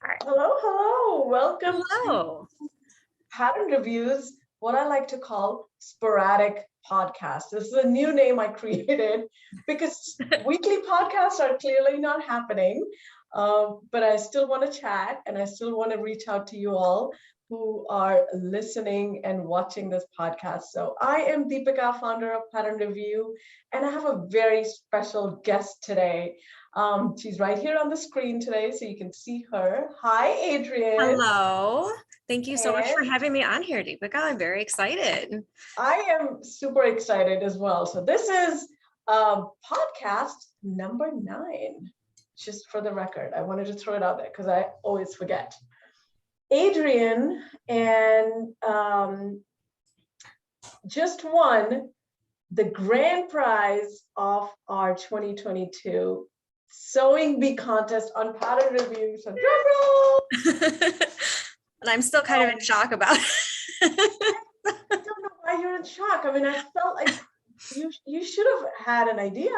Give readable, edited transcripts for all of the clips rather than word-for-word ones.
All right. Hello, hello. Welcome Hello. to Pattern Reviews, what I like to call sporadic podcasts. This is a new name I created because weekly podcasts are clearly not happening. But I still want to chat and I still want to reach out to you all who are listening and watching this podcast. So I am Deepika, founder of Pattern Review, and I have a very special guest today. She's right here on the screen today, so you can see her. Hi, Adrienne. Hello. Thank you so much for And having me on here, Deepika. I'm very excited. I am super excited as well. So this is podcast number 9. Just for the record, I wanted to throw it out there because I always forget. Adrienne and just won the grand prize of our 2022 Sewing Bee contest on Pattern Review. So drum roll! And I'm still kind of in shock about it. I don't know why you're in shock. I mean, I felt like you should have had an idea.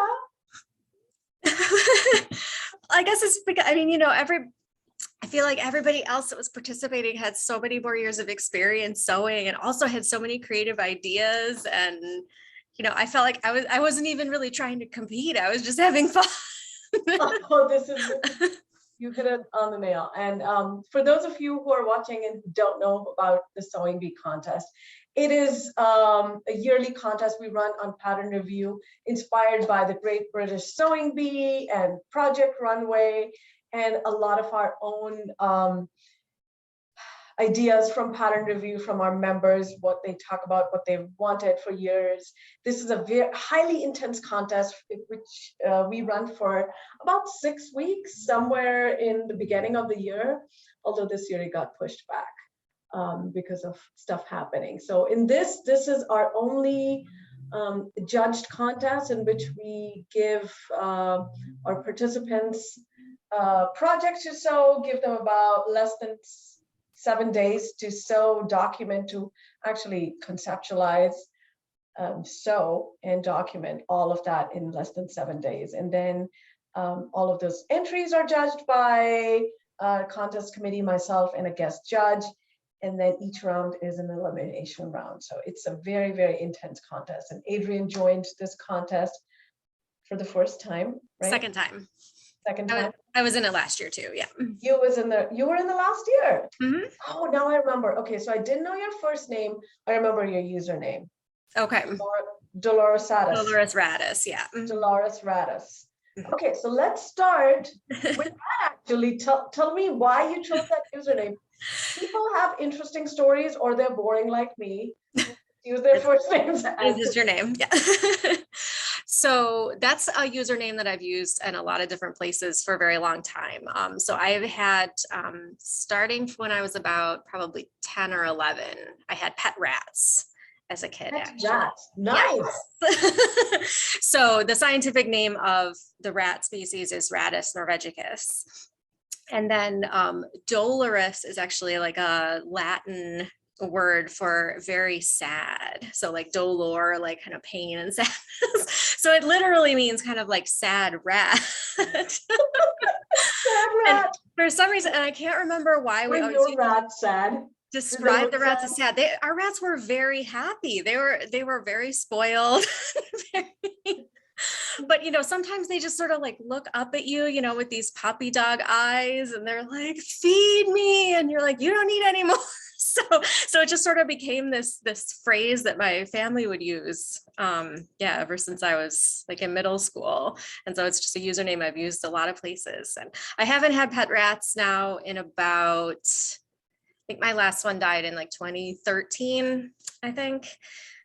I guess it's because, I feel like everybody else that was participating had so many more years of experience sewing and also had so many creative ideas. And, I felt like I wasn't even really trying to compete. I was just having fun. Oh, you hit it on the nail. And for those of you who are watching and don't know about the Sewing Bee contest, it is a yearly contest we run on Pattern Review, inspired by the Great British Sewing Bee and Project Runway, and a lot of our own ideas from Pattern Review from our members, what they talk about, what they've wanted for years. This is a very highly intense contest, which we run for about 6 weeks, somewhere in the beginning of the year, although this year it got pushed back because of stuff happening. So in this is our only judged contest in which we give our participants projects to sew, give them about less than 7 days to sew, document, to actually conceptualize, sew and document all of that in less than 7 days. And then all of those entries are judged by a contest committee, myself and a guest judge. And then each round is an elimination round. So it's a very, very intense contest. And Adrienne joined this contest for the first time, right? Second time. I was in it last year too. Yeah. You were in the last year. Mm-hmm. Oh, now I remember. Okay, so I didn't know your first name. I remember your username. Okay. Dolorousrattus. Dolorousrattus. Yeah. Dolorousrattus. Okay, so let's start with that. Actually, tell me why you chose that username. People have interesting stories, or they're boring like me. Use their first names. This is your name. Yeah. So that's a username that I've used in a lot of different places for a very long time. So I've had, starting when I was about probably 10 or 11, I had pet rats as a kid. Rats. Nice. Yes. So the scientific name of the rat species is Rattus norvegicus. And then dolorous is actually like a Latin word for very sad. So like dolor, like kind of pain and sadness. So it literally means kind of like sad rat. Sad rat. And for some reason, and I can't remember why we always your rat sad. Describe the rats as sad. Our rats were very happy. They were very spoiled. But sometimes they just sort of like look up at you, with these puppy dog eyes, and they're like, feed me, and you're like, you don't need any more. So it just sort of became this phrase that my family would use ever since I was like in middle school. And so it's just a username I've used a lot of places. And I haven't had pet rats now in about, I think my last one died in like 2013, I think.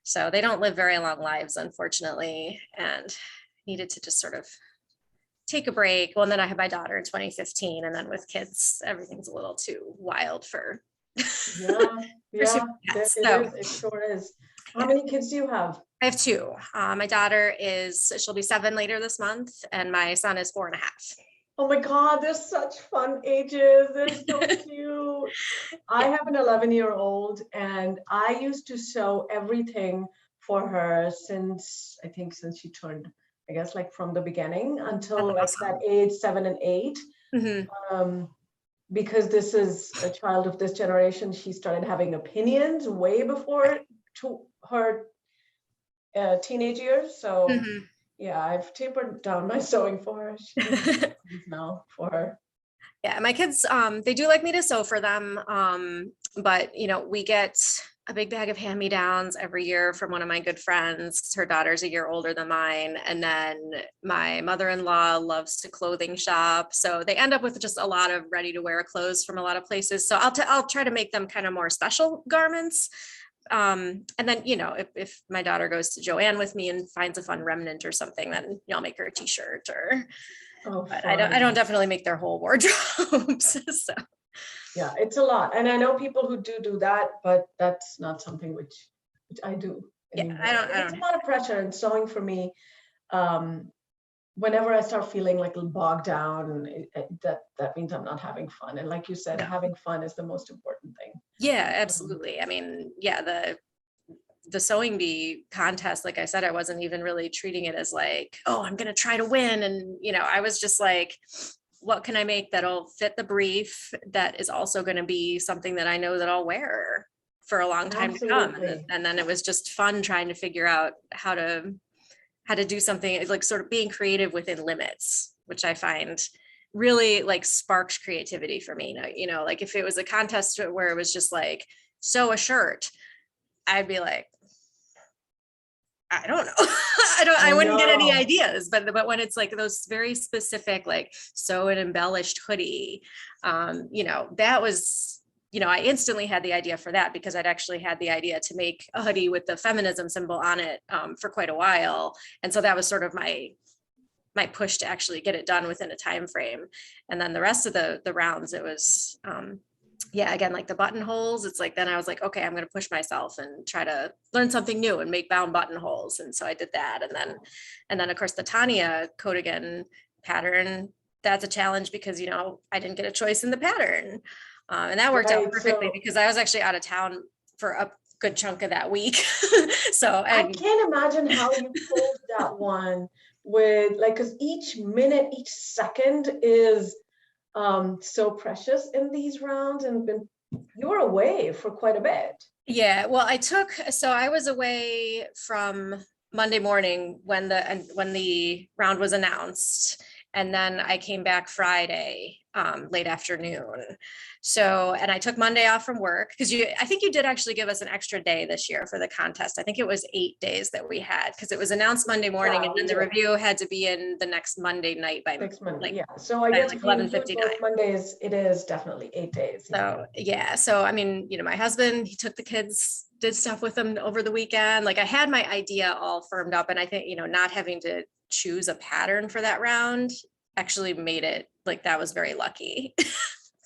So they don't live very long lives, unfortunately, and needed to just sort of take a break. Well, and then I had my daughter in 2015, and then with kids, everything's a little too wild for. It sure is. How many kids do you have? I have 2. My daughter she'll be 7 later this month, and my son is 4.5. Oh my God, they're such fun ages. They're so cute. I have an 11-year-old, and I used to sew everything for her since she turned, I guess, like from the beginning until like that age, 7 and 8. Mm-hmm. because this is a child of this generation, she started having opinions way before to her teenage years. So Mhm. yeah, I've tapered down my sewing for her. She's now for her. Yeah, my kids, they do like me to sew for them. But we get a big bag of hand-me-downs every year from one of my good friends. Her daughter's a year older than mine. And then my mother-in-law loves to clothing shop. So they end up with just a lot of ready-to-wear clothes from a lot of places. So I'll try to make them kind of more special garments. And then, if my daughter goes to Joanne with me and finds a fun remnant or something, then I'll make her a t-shirt or, Oh, but fun. I don't definitely make their whole wardrobes. So. Yeah, it's a lot. And I know people who do that, but that's not something which I do anymore. Yeah, It's a lot of pressure, and sewing for me, whenever I start feeling like a little bogged down, that means I'm not having fun. And like you said, No. having fun is the most important thing. Yeah, absolutely. I mean, yeah, the sewing bee contest, like I said, I wasn't even really treating it as like, oh, I'm gonna try to win. And I was just like, what can I make that'll fit the brief, that is also going to be something that I know that I'll wear for a long time to come. And then it was just fun trying to figure out how to do something, like sort of being creative within limits, which I find really like sparks creativity for me. Like if it was a contest where it was just like sew a shirt, I'd be like, I don't know. I wouldn't get any ideas, but when it's like those very specific, like sew an embellished hoodie, that was, I instantly had the idea for that, because I'd actually had the idea to make a hoodie with the feminism symbol on it for quite a while. And so that was sort of my push to actually get it done within a time frame. And then the rest of the rounds, it was, again, like the buttonholes, it's like, then I was like, okay, I'm going to push myself and try to learn something new and make bound buttonholes. And so I did that. And then of course the Tanya coat again pattern, that's a challenge because, I didn't get a choice in the pattern. And that worked out perfectly because I was actually out of town for a good chunk of that week. So I can't imagine how you pulled that one with because each minute, each second is so precious in these rounds, and you were away for quite a bit. Yeah, well, I was away from Monday morning when the round was announced, and then I came back Friday late afternoon. So, and I took Monday off from work because I think you did actually give us an extra day this year for the contest. I think it was 8 days that we had, because it was announced Monday morning, and then the review had to be in the next Monday night by next Monday. So I guess like if you include both Mondays, it is definitely 8 days. So so I mean, my husband, he took the kids, did stuff with them over the weekend. Like I had my idea all firmed up, and I think not having to choose a pattern for that round actually made it like that was very lucky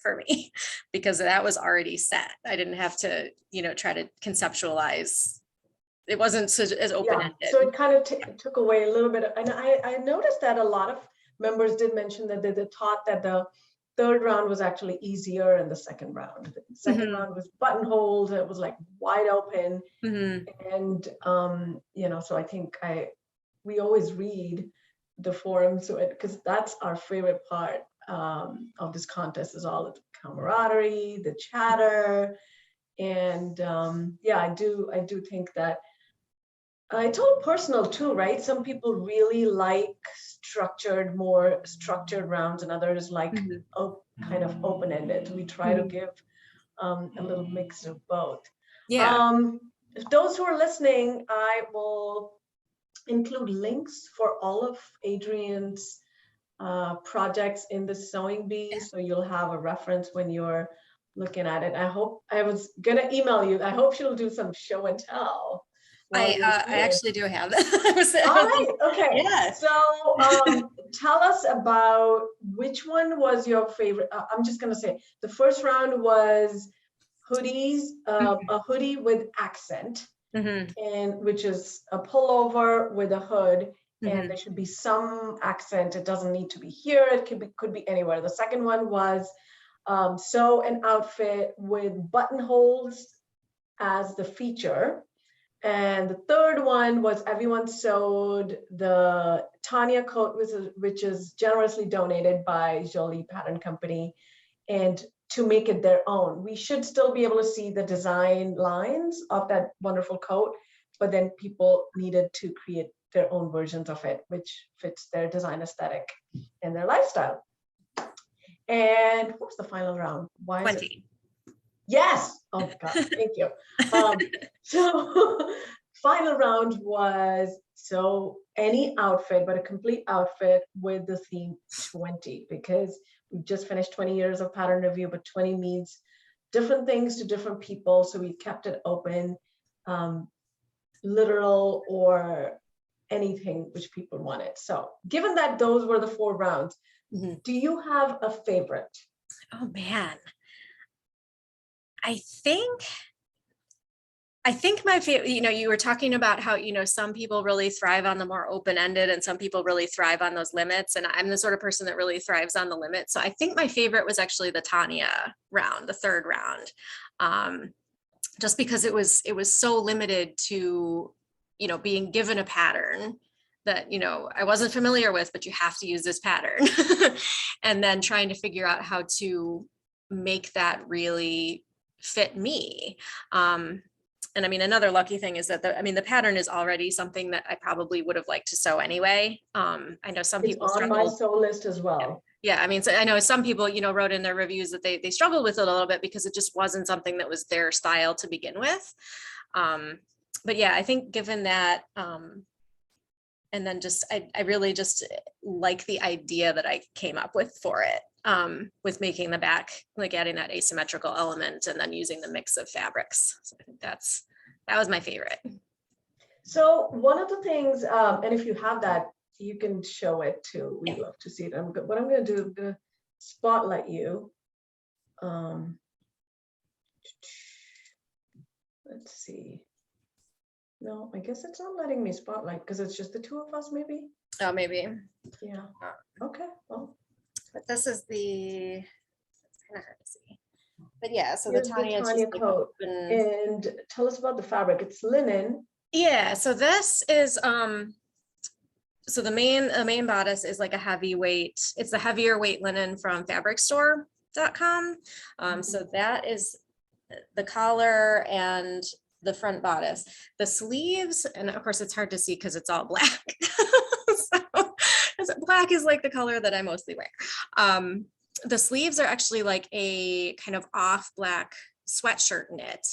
for me, because that was already set. I didn't have to try to conceptualize. It wasn't as open-ended. So it kind of took away a little bit and I noticed that a lot of members did mention that they thought that the third round was actually easier in the second round. The second round was buttonholed. It was like wide open. And so I think we always read the forums, because that's our favorite part of this contest, is all of the camaraderie, the chatter. And I do think that it's all personal too, right? Some people really like more structured rounds, and others like kind of open-ended. We try to give a little mix of both. Those who are listening, I will include links for all of Adrienne's projects in the Sewing Bee, so you'll have a reference when you're looking at it. I was gonna email you. I hope she'll do some show and tell. I actually do have that. All right. Okay. Yeah. So tell us about which one was your favorite. I'm just going to say the first round was hoodies, a hoodie with accent, and which is a pullover with a hood, and there should be some accent. It doesn't need to be here. It could be anywhere. The second one was sew an outfit with buttonholes as the feature. And the third one was everyone sewed the Tanya coat, which is generously donated by Jolie Pattern Company. And to make it their own. We should still be able to see the design lines of that wonderful coat, but then people needed to create their own versions of it, which fits their design aesthetic and their lifestyle. And what was the final round? Why 20. is it? Yes. Oh my God, thank you. So final round was, so any outfit, but a complete outfit with the theme 20, because we just finished 20 years of pattern review, but 20 means different things to different people. So we kept it open, literal or anything which people wanted. So given that those were the 4 rounds, do you have a favorite? Oh man. I think my favorite, you were talking about how, some people really thrive on the more open-ended and some people really thrive on those limits. And I'm the sort of person that really thrives on the limits. So I think my favorite was actually the Tanya round, the 3rd round. Just because it was so limited to, being given a pattern that, I wasn't familiar with, but you have to use this pattern. And then trying to figure out how to make that really fit me. And I mean, another lucky thing is that the pattern is already something that I probably would have liked to sew anyway. I know some people on my sew list as well. Yeah, I mean, so I know some people, wrote in their reviews that they struggled with it a little bit because it just wasn't something that was their style to begin with. But yeah, I think given that, and then just, I really just like the idea that I came up with for it. With making the back, like adding that asymmetrical element and then using the mix of fabrics. So I think that was my favorite. So one of the things, and if you have that, you can show it too. We'd love to see it. What I'm going to do, I'm going to spotlight you. Let's see. No, I guess it's not letting me spotlight because it's just the 2 of us, maybe. Oh, maybe. Yeah. Okay. Well. But this is it's kind of hard to see. But yeah, so Here's the Tanya coat. And tell us about the fabric. It's linen. Yeah, so this is so the main bodice is like a heavyweight, it's the heavier weight linen from fabricstore.com. So that is the collar and the front bodice. The sleeves, and of course it's hard to see because it's all black. So black is like the color that I mostly wear. The sleeves are actually like a kind of off black sweatshirt knit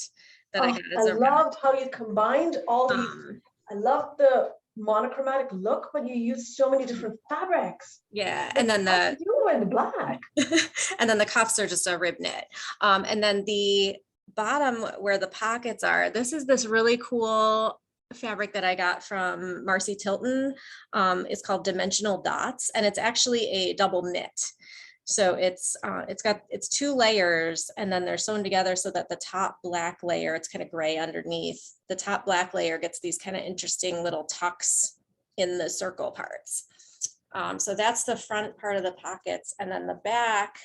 that I had. I loved how you combined all these. I love the monochromatic look, but you use so many different fabrics. Yeah, and then the black. And then the cuffs are just a rib knit. And then the bottom where the pockets are, this is this really cool fabric that I got from Marcy Tilton. It's called Dimensional Dots, and it's actually a double knit. So it's 2 layers, and then they're sewn together so that the top black layer, it's kind of gray underneath. The top black layer gets these kind of interesting little tucks in the circle parts. So that's the front part of the pockets, and then the back,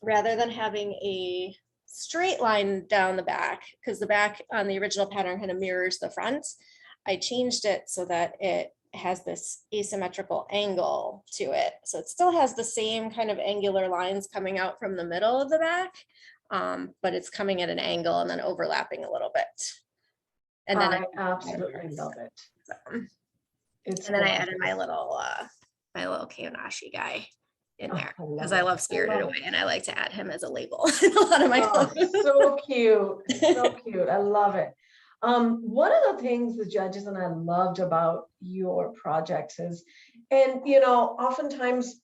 rather than having a straight line down the back, because the back on the original pattern kind of mirrors the front, I changed it so that it has this asymmetrical angle to it. So it still has the same kind of angular lines coming out from the middle of the back, but it's coming at an angle and then overlapping a little bit. And then I absolutely love it. So, and then I added my little Kyonashi guy in there because I love Spirited Away, and I like to add him as a label in a lot of my clothes. So cute, so cute. I love it. One of the things the judges and I loved about your projects is, and oftentimes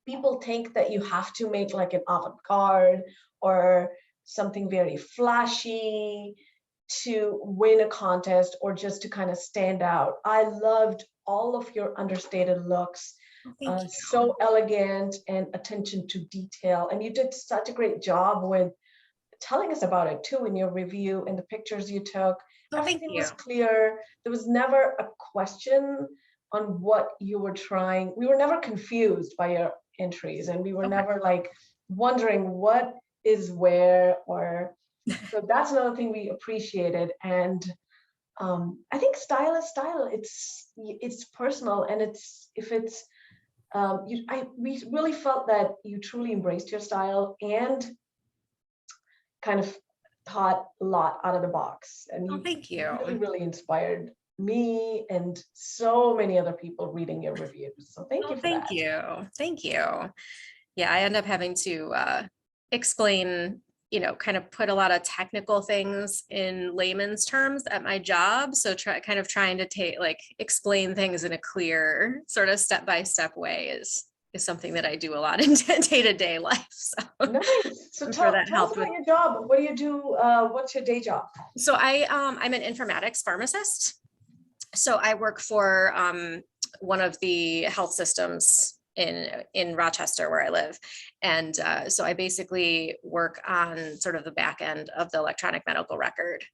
people think that you have to make like an avant-garde or something very flashy to win a contest or just to kind of stand out. I loved all of your understated looks. So elegant and attention to detail. And you did such a great job with telling us about it too in your review and the pictures you took. Everything was clear. There was never a question on what you were trying. We were never confused by your entries, and we were never like wondering what is where, or so that's another thing we appreciated. And I think style is style. It's personal, and if it's we really felt that you truly embraced your style and kind of thought a lot out of the box. And Oh, thank you really, you. really inspired me and so many other people reading your reviews. So thank Oh, you for thank that. you. Thank you. Yeah, I end up having to explain, kind of put a lot of technical things in layman's terms at my job. So trying to explain things in a clear sort of step-by-step way is something that I do a lot in day-to-day life. So Nice. So I'm sure tell that us helped about with. your job. What do you do? What's your day job? So I'm an informatics pharmacist. So I work for one of the health systems in Rochester where I live. And so I basically work on sort of the back end of the electronic medical record.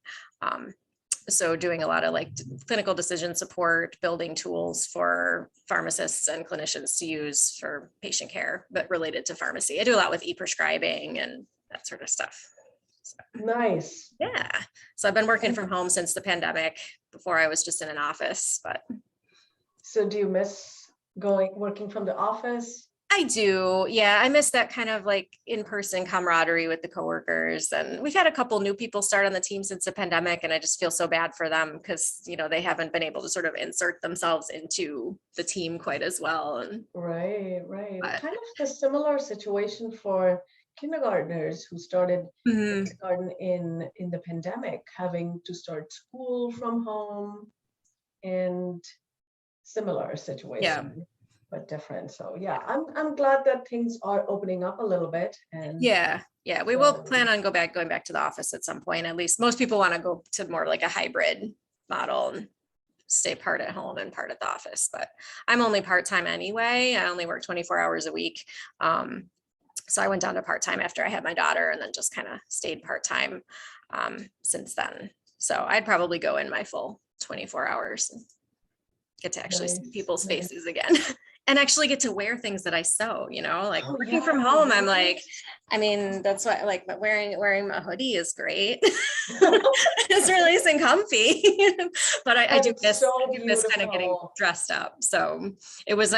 So doing a lot of like clinical decision support, building tools for pharmacists and clinicians to use for patient care, but related to pharmacy. I do a lot with e-prescribing and that sort of stuff. So, Nice. yeah. So I've been working from home since the pandemic. Before I was just in an office, but. So do you miss working from the office? I do. Yeah. I miss that kind of like in-person camaraderie with the coworkers. And we've had a couple new people start on the team since the pandemic. And I just feel so bad for them because, they haven't been able to sort of insert themselves into the team quite as well. And Right. but, Kind of the similar situation for kindergartners who started mhm. kindergarten in the pandemic, having to start school from home, and similar Yeah. situation, but different. So yeah, I'm glad that things are opening up a little bit. And Yeah. Yeah. We will plan on going back to the office at some point. At least most people want to go to more like a hybrid model and stay part at home and part at the office, but I'm only part-time anyway. I only work 24 hours a week. So I went down to part-time after I had my daughter and then just kind of stayed part-time since then. So I'd probably go in my full 24 hours and get to actually see nice, people's nice. faces again and actually get to wear things that I sew, like Oh, working from yeah, home. I'm right. like, that's what I like, but wearing a hoodie is great. It's nice and comfy, but I And do it's so miss kind of getting beautiful. dressed up. So it was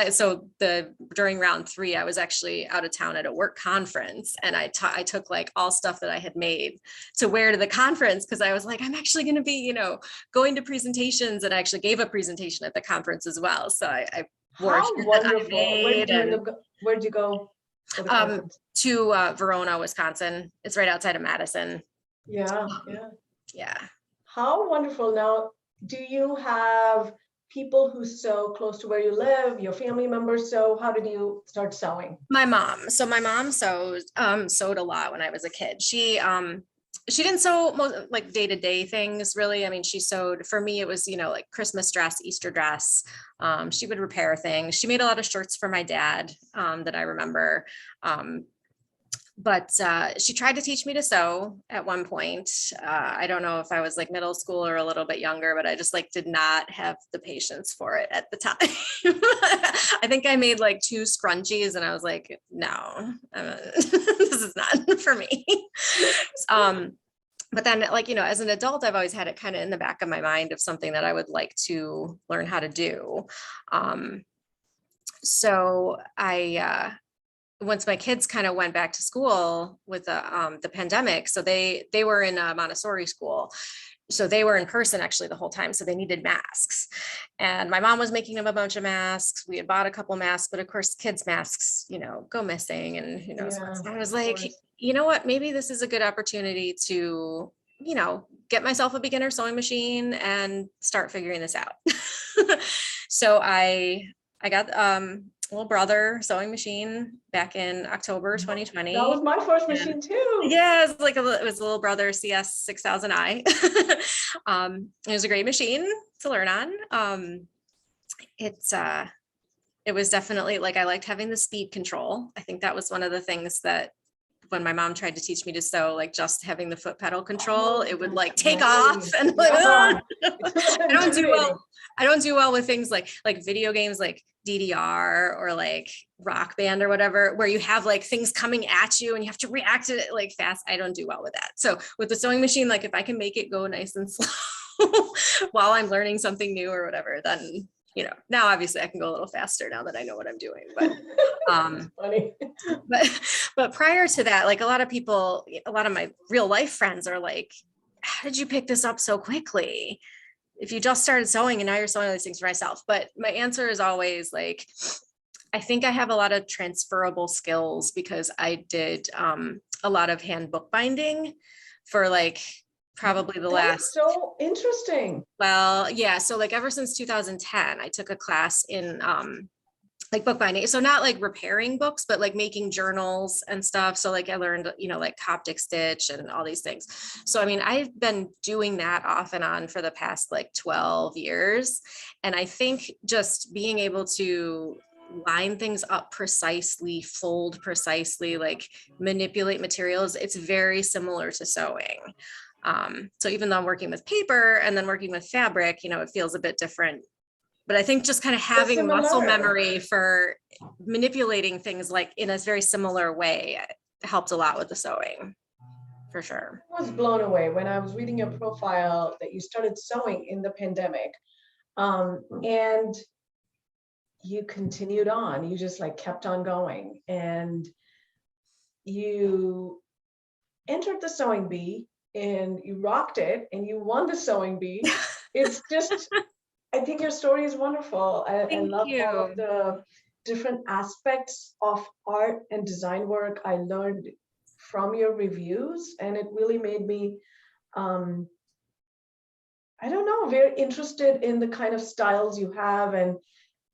during round 3, I was actually out of town at a work conference and I took like all stuff that I had made to wear to the conference because I was like, I'm actually going to be, going to presentations, and I actually gave a presentation at the conference as well. So I wore How shit that I wonderful. made Where'd you go for the conference? to Verona, Wisconsin. It's right outside of Madison. Yeah. Yeah. How wonderful. Now, do you have people who sew close to where you live, your family members sew? How did you start sewing? My mom. So my mom sewed a lot when I was a kid. She didn't sew like day-to-day things really. I mean, she sewed for me, it was, like Christmas dress, Easter dress. She would repair things. She made a lot of shirts for my dad that I remember. But she tried to teach me to sew at one point. I don't know if I was like middle school or a little bit younger, but I just like did not have the patience for it at the time. I think I made like 2 scrunchies and I was like, no, this is not for me. But then like, as an adult, I've always had it kind of in the back of my mind of something that I would like to learn how to do. So once my kids kind of went back to school with the pandemic, so they were in a Montessori school. So they were in person actually the whole time. So they needed masks. And my mom was making them a bunch of masks. We had bought a couple masks, but of course, kids' masks, go missing and who knows what. So I was like, you know what, maybe this is a good opportunity to, get myself a beginner sewing machine and start figuring this out. So I got little brother sewing machine back in October 2020. That was my first machine too. Yeah, it was a little brother CS 6000i. It was a great machine to learn on. It was definitely like I liked having the speed control. I think that was one of the things that when my mom tried to teach me to sew, like just having the foot pedal control, it would like take off and like, I don't do well with things like video games like DDR or like Rock Band or whatever, where you have like things coming at you and you have to react to it like fast. I don't do well with that. So with the sewing machine, like if I can make it go nice and slow while I'm learning something new or whatever, then now obviously I can go a little faster now that I know what I'm doing, but, Funny. but prior to that, like a lot of my real life friends are like, how did you pick this up so quickly? If you just started sewing and now you're sewing all these things for myself. But my answer is always like, I think I have a lot of transferable skills because I did a lot of hand bookbinding for like probably the That is last. so interesting. Well, yeah. So like ever since 2010, I took a class in like bookbinding. So not like repairing books, but like making journals and stuff. So like I learned, like Coptic stitch and all these things. So, I mean, I've been doing that off and on for the past like 12 years. And I think just being able to line things up precisely, fold precisely, like manipulate materials, it's very similar to sewing. So even though I'm working with paper and then working with fabric, it feels a bit different. But I think just kind of having muscle memory for manipulating things like in a very similar way helped a lot with the sewing, for sure. I was blown away when I was reading your profile that you started sewing in the pandemic. And you continued on, you just like kept on going, and you entered the sewing bee and you rocked it and you won the sewing bee. It's just, I think your story is wonderful. I love all of the different aspects of art and design work I learned from your reviews, and it really made me, I don't know, very interested in the kind of styles you have and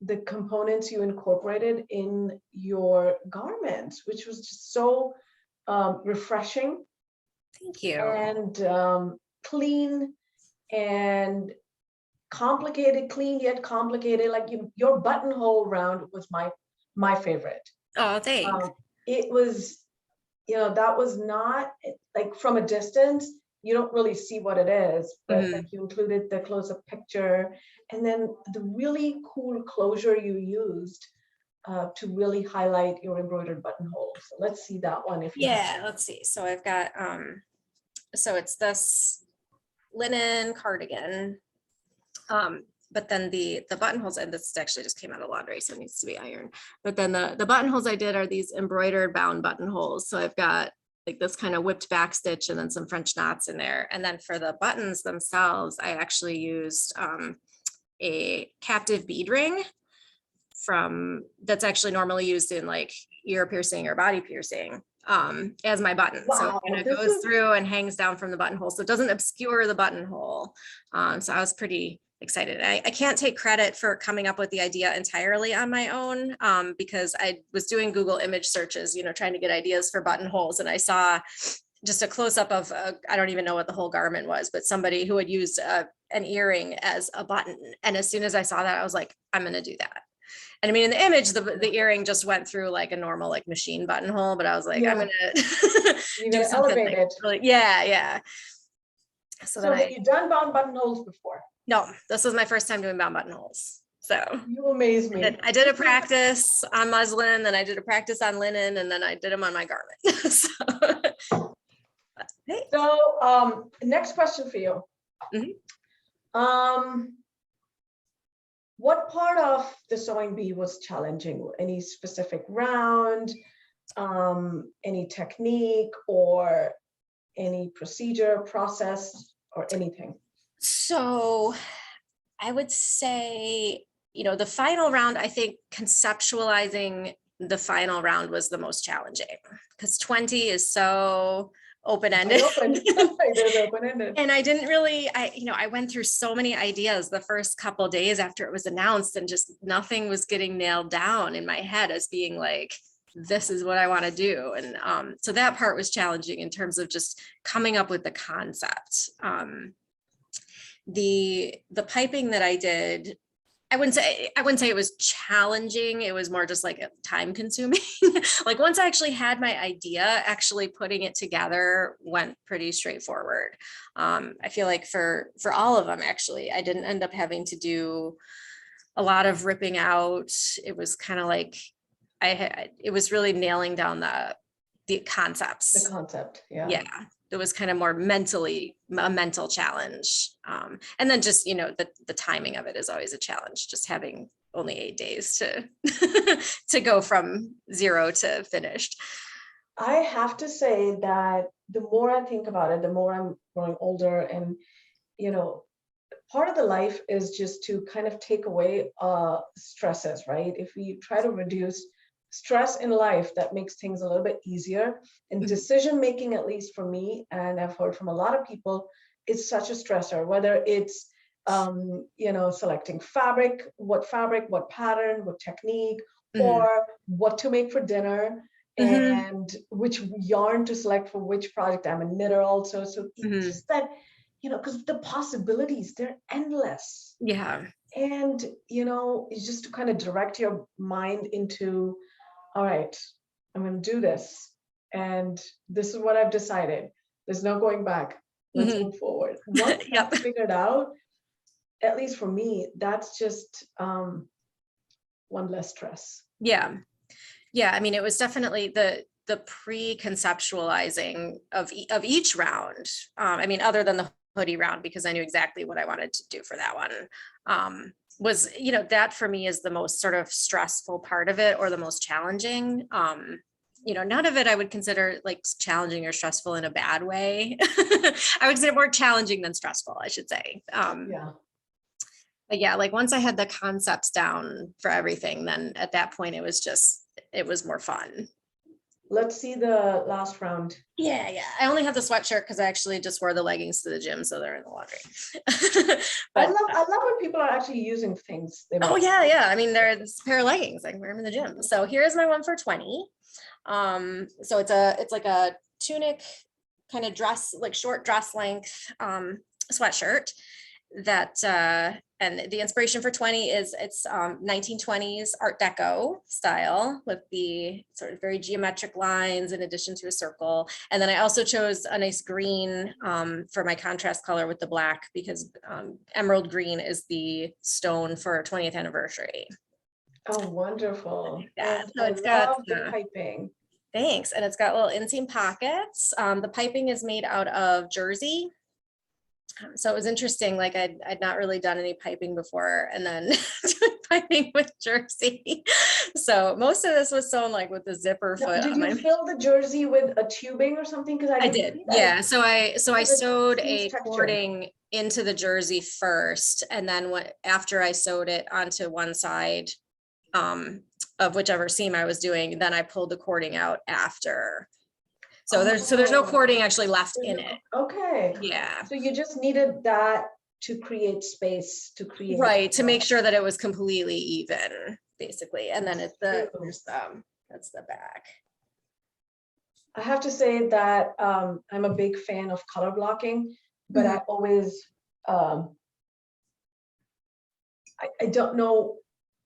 the components you incorporated in your garments, which was just so refreshing. Thank you. And clean and complicated, clean yet complicated. Like your buttonhole round was my favorite. Oh, thanks. It was, that was not like from a distance, you don't really see what it is, but like you included the close-up picture and then the really cool closure you used to really highlight your embroidered buttonhole. So let's see that one if you have it. Let's see. So I've got, so it's this linen cardigan. But then the buttonholes, and this actually just came out of laundry, so it needs to be ironed. But then the buttonholes I did are these embroidered bound buttonholes. So I've got like this kind of whipped back stitch and then some French knots in there. And then for the buttons themselves, I actually used a captive bead ring that's actually normally used in like ear piercing or body piercing as my button. Wow, so it kind of goes through and hangs down from the buttonhole. So it doesn't obscure the buttonhole. So I was pretty excited. I can't take credit for coming up with the idea entirely on my own because I was doing Google image searches, trying to get ideas for buttonholes. And I saw just a close up of, I don't even know what the whole garment was, but somebody who had used an earring as a button. And as soon as I saw that, I was like, I'm going to do that. And I mean, in the image, the earring just went through like a normal like machine buttonhole, but I was like, I'm going to do something. Elevate it. Like, yeah. So have you done bound buttonholes before? No, this was my first time doing bound buttonholes. So you amaze me. I did a practice on muslin, then I did a practice on linen, and then I did them on my garment. So next question for you. What part of the sewing bee was challenging? Any specific round, any technique, or any procedure, process, or anything? So I would say, the final round, I think conceptualizing the final round was the most challenging because 20 is so open-ended. And I didn't really, I went through so many ideas the first couple of days after it was announced, and just nothing was getting nailed down in my head as being like, this is what I want to do. And so that part was challenging in terms of just coming up with the concept. The piping that I did, I wouldn't say it was challenging. It was more just like time consuming. Like once I actually had my idea, actually putting it together went pretty straightforward. I feel like for all of them, actually, I didn't end up having to do a lot of ripping out. It was kind of like it was really nailing down the concepts. The concept, yeah. Yeah. was kind of more mentally a mental challenge. And then just, you know, the timing of it is always a challenge, just having only 8 days to to go from 0 to finished. I have to say that the more I think about it, the more I'm growing older, and you know, part of the life is just to kind of take away stresses, right? If we try to reduce stress in life, that makes things a little bit easier. And decision making, at least for me, and I've heard from a lot of people, is such a stressor. Whether it's you know, selecting fabric, what pattern, what technique, or what to make for dinner, and which yarn to select for which project. I'm a knitter also, so it's just that, you know, because the possibilities, they're endless. Yeah. And you know, it's just to kind of direct your mind into, all right, I'm going to do this, and this is what I've decided. There's no going back. Let's move forward. Once Yep. that's figured out, at least for me, that's just one less stress. Yeah. Yeah. I mean, it was definitely the pre-conceptualizing of each round. I mean, other than the hoodie round, because I knew exactly what I wanted to do for that one. Was, you know, that for me is the most sort of stressful part of it, or the most challenging. You know, none of it I would consider like challenging or stressful in a bad way. I would say more challenging than stressful, I should say. Yeah. But yeah, like once I had the concepts down for everything, then at that point it was more fun. Let's see the last round. Yeah, yeah. I only have the sweatshirt because I actually just wore the leggings to the gym, so they're in the laundry. I But love when people are actually using things. oh yeah, yeah. I mean, there's a pair of leggings. I can wear them in the gym. So here's my one for 20. So it's like a tunic kind of dress, like short dress length sweatshirt that and the inspiration for 20 is it's 1920s Art Deco style with the sort of very geometric lines in addition to a circle. And then I also chose a nice green for my contrast color with the black, because emerald green is the stone for 20th anniversary. Oh, wonderful. Yeah, And so I it's got love the piping. thanks, and it's got little inseam pockets. The piping is made out of jersey. So it was interesting, like I'd not really done any piping before, and then doing piping with jersey. So most of this was sewn like with the zipper Now, foot did on you my. fill the jersey with a tubing or something? Because I I can did, see that yeah. So I it sewed seems a textured. cording into the jersey first, and then after I sewed it onto one side of whichever seam I was doing, then I pulled the cording out after. So there's no cording actually left in it. Okay. Yeah. So you just needed that to create space, to create. Right, to make sure that it was completely even, basically. And then that's the back. I have to say that I'm a big fan of color blocking, but I always, I don't know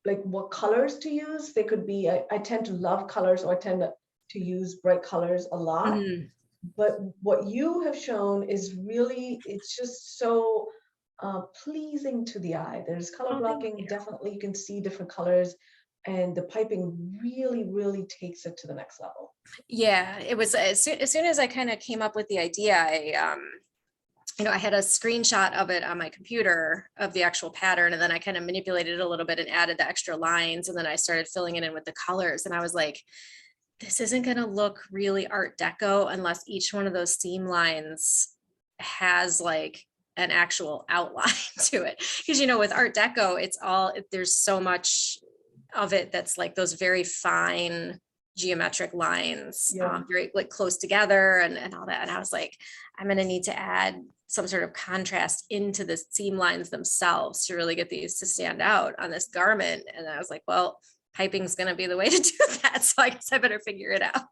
like what colors to use. They could be, I tend to love colors, or I tend to use bright colors a lot. But what you have shown is really, it's just so pleasing to the eye. There's color blocking, definitely you can see different colors, and the piping really, really takes it to the next level. Yeah, it was as soon as I kind of came up with the idea, I had a screenshot of it on my computer of the actual pattern, and then I kind of manipulated it a little bit and added the extra lines, and then I started filling it in with the colors, and I was like, this isn't going to look really Art Deco unless each one of those seam lines has like an actual outline to it. Because, with Art Deco, there's so much of it that's like those very fine geometric lines, very like close together and all that. And I was like, I'm going to need to add some sort of contrast into the seam lines themselves to really get these to stand out on this garment. And I was like, well, piping's going to be the way to do that. So I guess I better figure it out.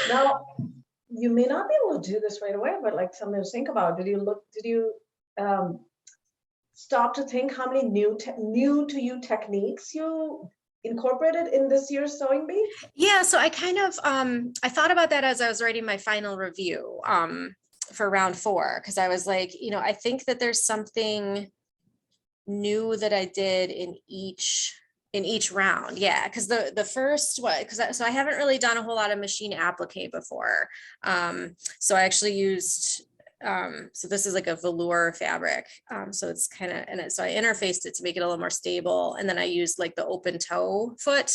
Now, you may not be able to do this right away, but like something to think about. Did you stop to think how many new to you techniques you incorporated in this year's sewing bee? Yeah, so I kind of I thought about that as I was writing my final review for round 4, because I was like, I think that there's something new that I did in each in each round. Yeah. Cause the first what, so I haven't really done a whole lot of machine applique before. So I actually used, so this is like a velour fabric. So it's kind of, so I interfaced it to make it a little more stable. And then I used like the open toe foot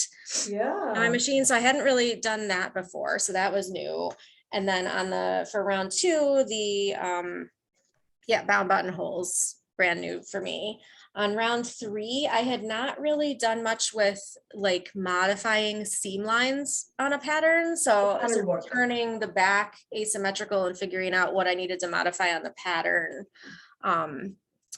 on my machine. So I hadn't really done that before. So that was new. And then for round 2, the, bound buttonholes, brand new for me. On round 3, I had not really done much with like modifying seam lines on a pattern. So turning the back asymmetrical and figuring out what I needed to modify on the pattern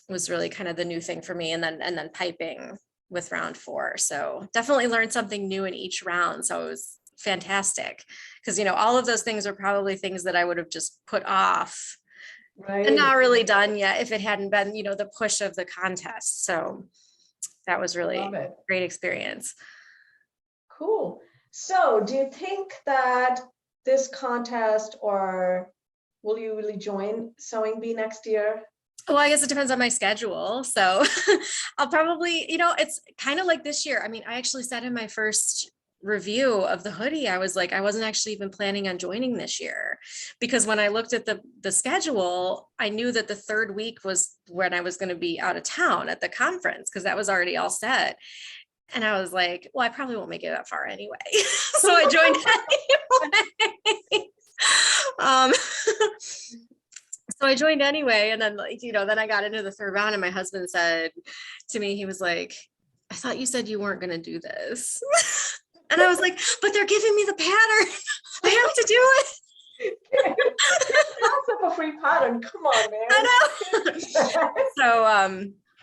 was really kind of the new thing for me. And then piping with round 4. So definitely learned something new in each round. So it was fantastic because, all of those things are probably things that I would have just put off. Right. And not really done yet if it hadn't been, the push of the contest. So that was really a great experience. Cool. So do you think that this contest, or will you really join Sewing Bee next year? Well, I guess it depends on my schedule. So I'll probably, it's kind of like this year. I mean, I actually said in my first review of the hoodie, I was like, I wasn't actually even planning on joining this year, because when I looked at the schedule, I knew that the 3rd week was when I was going to be out of town at the conference, because that was already all set. And I was like, well, I probably won't make it that far anyway. So I joined anyway. So I joined anyway. And then then I got into the 3rd round and my husband said to me, he was like, I thought you said you weren't going to do this. And I was like, but they're giving me the pattern. I have to do it. That's a free pattern. Come on, man. I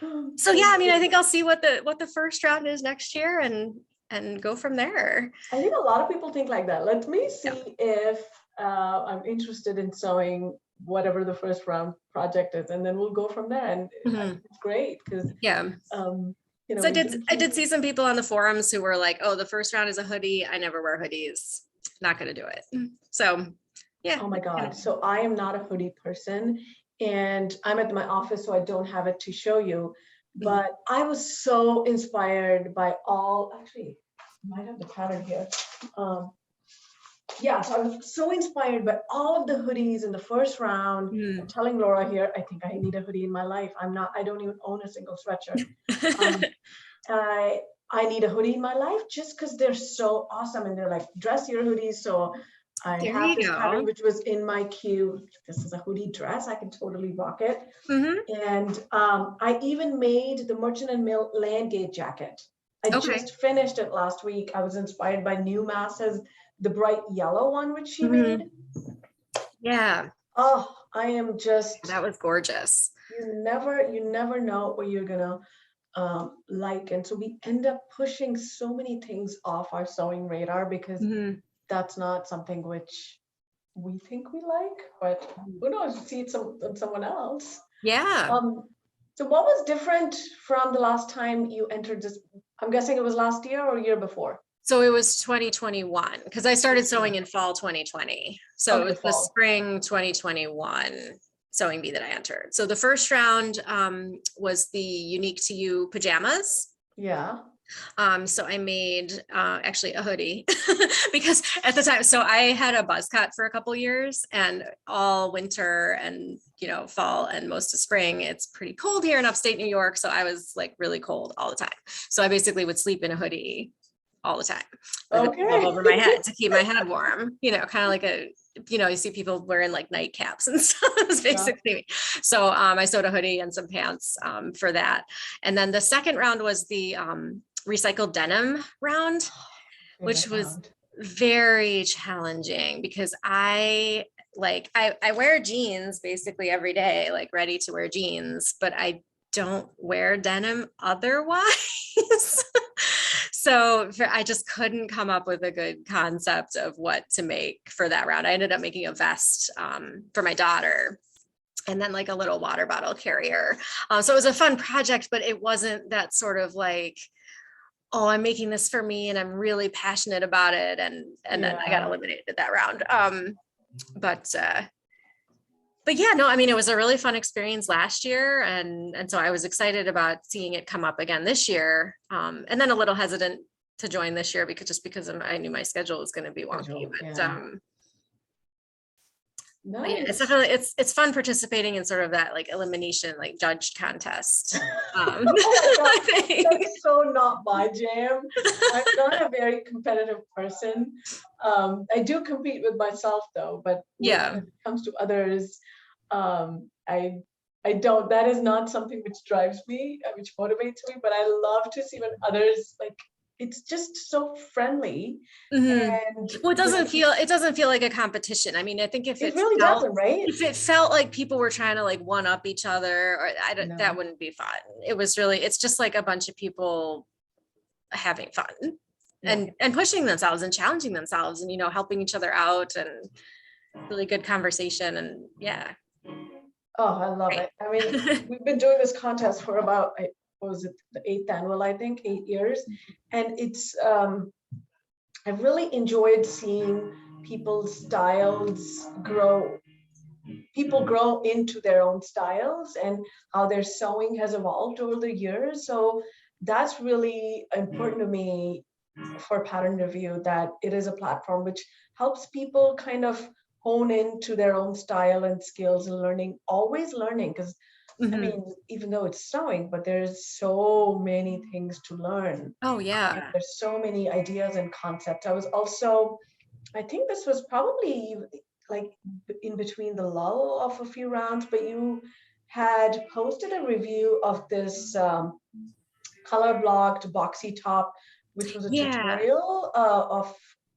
know. So yeah, I mean, I think I'll see what the first round is next year and go from there. I think a lot of people think like that. Let me see if I'm interested in sewing whatever the first round project is, and then we'll go from there. And it's great because so I did see some people on the forums who were like, oh, the first round is a hoodie. I never wear hoodies. Not going to do it. So, yeah. Oh my God. So I am not a hoodie person, and I'm at my office, so I don't have it to show you. But I was so inspired by actually, I might have the pattern here. So I was so inspired by all of the hoodies in the first round. I'm telling Laura here, I think I need a hoodie in my life. I don't even own a single sweatshirt. I need a hoodie in my life just because they're so awesome, and they're like dressier hoodies. So I have this pattern which was in my queue. This is a hoodie dress. I can totally rock it. And I even made the Merchant and Mill Landgate jacket. I just finished it last week. I was inspired by New Mass's the bright yellow one which she made. Yeah. Oh, I am just, that was gorgeous. You never know what you're gonna like, and so we end up pushing so many things off our sewing radar because that's not something which we think we like, but who knows, you see it in someone else. So what was different from the last time you entered this? I'm guessing it was last year or year before. So it was 2021 because I started sewing in fall 2020. So it was the spring 2021 Sewing Bee that I entered. So the first round was the Unique to You pajamas. Yeah. So I made actually a hoodie because at the time, so I had a buzz cut for a couple years, and all winter and fall and most of spring, it's pretty cold here in upstate New York. So I was like really cold all the time. So I basically would sleep in a hoodie all the time over my head to keep my head warm, kind of like you see people wearing like nightcaps and stuff. It's basically me. So I sewed a hoodie and some pants for that. And then the second round was the recycled denim round, which was very challenging because I wear jeans basically every day, like ready to wear jeans, but I don't wear denim otherwise. So I just couldn't come up with a good concept of what to make for that round. I ended up making a vest for my daughter, and then like a little water bottle carrier. So it was a fun project, but it wasn't that sort of like, oh, I'm making this for me and I'm really passionate about it. And then I got eliminated that round. But but yeah, no, I mean, it was a really fun experience last year. And so I was excited about seeing it come up again this year. And then a little hesitant to join this year because I knew my schedule was going to be wonky, but yeah, it's Nice. definitely, it's fun participating in sort of that like elimination, like judged contest. Oh my God, that's so not my jam. I'm not a very competitive person. I do compete with myself though, but Yeah. when it comes to others, I don't. That is not something which drives me, which motivates me. But I love to see when others like. It's just so friendly, and Well, it doesn't feel like a competition. I mean, I think it really doesn't, right? if it felt like people were trying to like one up each other, or No. that wouldn't be fun. It's just like a bunch of people having fun and pushing themselves and challenging themselves and, helping each other out, and really good conversation. And yeah. Oh, I love it. I mean, we've been doing this contest for about, what was it, the 8th annual, I think, 8 years. And it's, I've really enjoyed seeing people's styles grow. People grow into their own styles and how their sewing has evolved over the years. So that's really important to me for Pattern Review, that it is a platform which helps people kind of hone into their own style and skills and always learning. Because I mean, even though it's sewing, but there's so many things to learn. Oh And yeah. there's so many ideas and concepts. I think this was probably like in between the lull of a few rounds, but you had posted a review of this color blocked boxy top, which was a tutorial of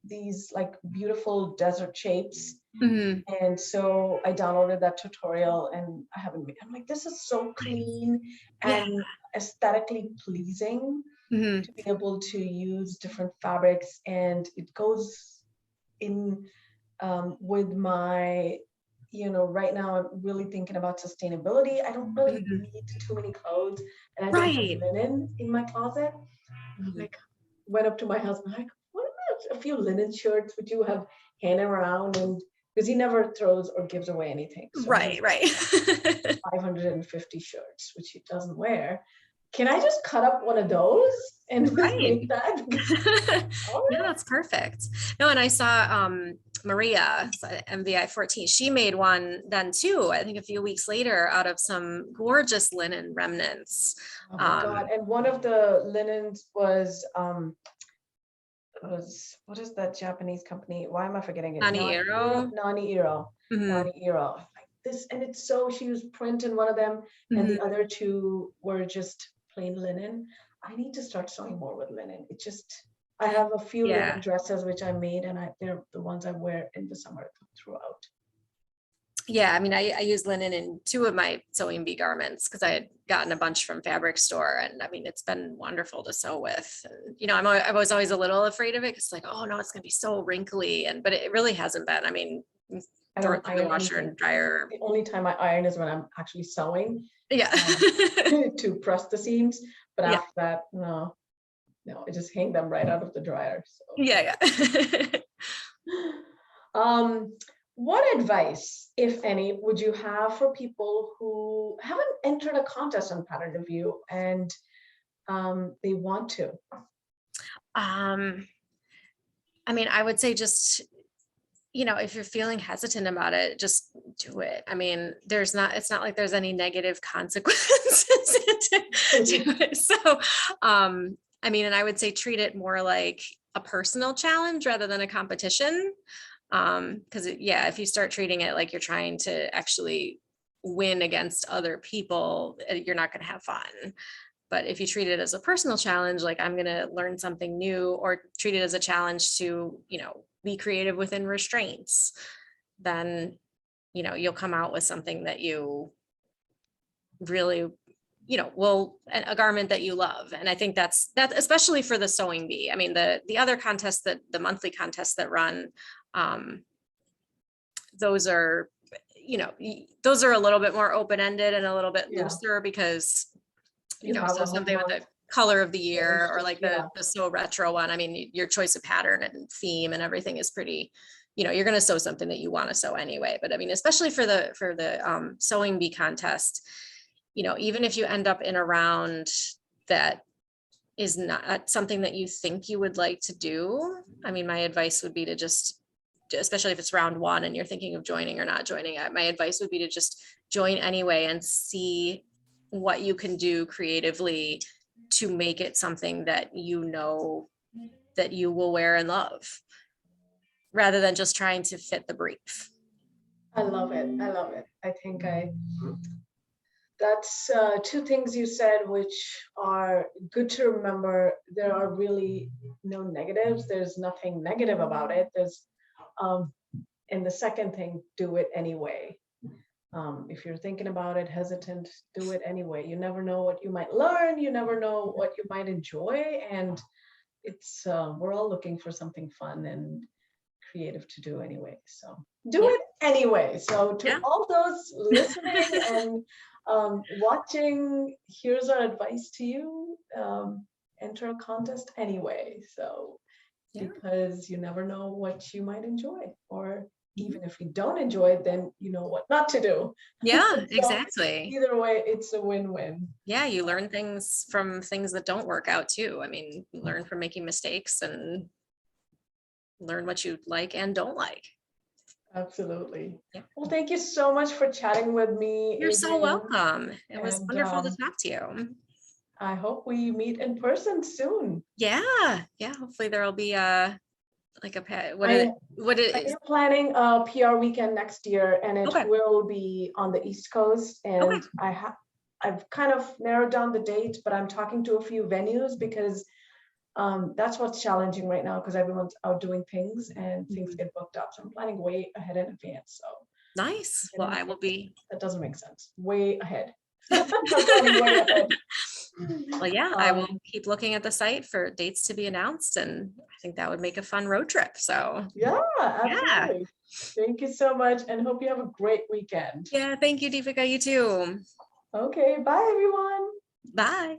these like beautiful desert shapes. And so I downloaded that tutorial and I'm like, this is so clean and aesthetically pleasing to be able to use different fabrics, and it goes in with my, right now I'm really thinking about sustainability. I don't really need too many clothes, and I don't have linen in my closet. Like, went up to my husband, like, what about a few linen shirts which you have hanging around? And because he never throws or gives away anything. So right. 550 shirts, which he doesn't wear. Can I just cut up one of those and make that? Yeah, that's perfect. No, and I saw Maria, MVI 14, she made one then too, I think a few weeks later, out of some gorgeous linen remnants. Oh my God. And one of the linens was what is that Japanese company? Why am I forgetting it? Nani Iro. Like this, and it's so, she used print in one of them, and the other two were just plain linen. I need to start sewing more with linen. It just, I have a few linen dresses which I made, and they're the ones I wear in the summer throughout. Yeah, I mean, I use linen in 2 of my sewing bee garments because I had gotten a bunch from fabric store, and I mean, it's been wonderful to sew with. And, I was always a little afraid of it because, like, oh no, it's gonna be so wrinkly, but it really hasn't been. I mean, throw it through the washer and dryer. The only time I iron is when I'm actually sewing. Yeah. To press the seams, but after that, no, I just hang them right out of the dryer. So. Yeah. What advice, if any, would you have for people who haven't entered a contest on Pattern Review and they want to? I mean, I would say just, if you're feeling hesitant about it, just do it. I mean, it's not like there's any negative consequences to it. So, I mean, and I would say treat it more like a personal challenge rather than a competition. Because if you start treating it like you're trying to actually win against other people, you're not going to have fun. But if you treat it as a personal challenge, like I'm going to learn something new, or treat it as a challenge to, be creative within restraints, then, you'll come out with something that you really, a garment that you love. And I think that's especially for the sewing bee. I mean, the other contests, the monthly contests that run, those are a little bit more open-ended and a little bit looser because, so something with the color of the year, or like the so retro one. I mean, your choice of pattern and theme and everything is pretty you're going to sew something that you want to sew anyway. But I mean, especially for the sewing bee contest, even if you end up in a round that is not something that you think you would like to do, I mean, my advice would be to just, especially if it's round one and you're thinking of joining or not joining, my advice would be to just join anyway and see what you can do creatively to make it something that that you will wear and love, rather than just trying to fit the brief. I love it. I love it. I think that's two things you said, which are good to remember. There are really no negatives. There's nothing negative about it. And the second thing, do it anyway. If you're thinking about it, hesitant, do it anyway. You never know what you might learn. You never know what you might enjoy. And we're all looking for something fun and creative to do anyway. So do it anyway. So to all those listening and watching, here's our advice to you. Enter a contest anyway. So because you never know what you might enjoy, or even if you don't enjoy it, then you know what not to do. Yeah, So exactly. Either way, it's a win-win. Yeah, you learn things from things that don't work out too. I mean, you learn from making mistakes and learn what you like and don't like. Absolutely. Yeah. Well, thank you so much for chatting with me. You're so Adrienne. welcome. It was wonderful to talk to you. I hope we meet in person soon. Yeah. Hopefully there'll be like a pet. What is I'm planning a PR weekend next year, and it will be on the East Coast. And I've kind of narrowed down the date, but I'm talking to a few venues because that's what's challenging right now, because everyone's out doing things and things get booked up. So I'm planning way ahead in advance. So nice. Well, I will be. That doesn't make sense. Way ahead. I'm planning way ahead. Well, yeah, I will keep looking at the site for dates to be announced, and I think that would make a fun road trip. So yeah, absolutely. Yeah. Thank you so much, and hope you have a great weekend. Yeah, thank you, Deepika. You too. Okay, bye everyone. Bye.